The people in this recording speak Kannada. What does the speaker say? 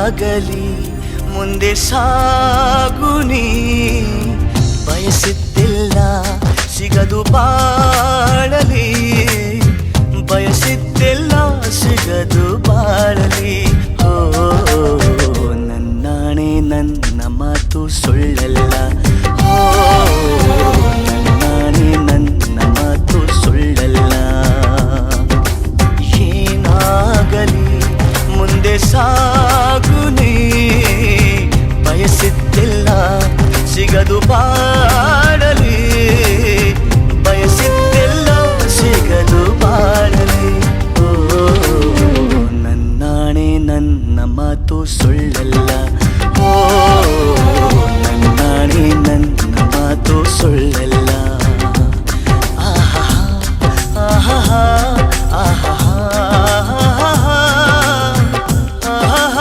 ಏನಾಗಲಿ ಮುಂದೆ ಸಾಗುನಿ, ಬಯಸಿದ್ದಿಲ್ಲ ಸಿಗದು ಬಾಳಲಿ, ಬಯಸಿದ್ದಿಲ್ಲ ಸಿಗದು ಬಾಳಲಿ. ಓ ನನ್ನಾಣೆ ನನ್ನ ಮಾತು ಸುಳ್ಳಲ್ಲ, ಓ ನನ್ನಾಣೆ ನನ್ನ ಮಾತು ಸುಳ್ಳಲ್ಲ. ಏನಾಗಲಿ ಮುಂದೆ ಸಾಗುನಿ, ಬಯಸಿದ್ದಿಲ್ಲ ಸಿಗದು ಬಾಳಲಿ, ಬಯಸಿದ್ದಿಲ್ಲ ಸಿಗದು ಬಾಳಲಿ. ಓ ನನ್ನಾಣೆ ನನ್ನ ಮಾತು ಸುಳ್ಳಲ್ಲ.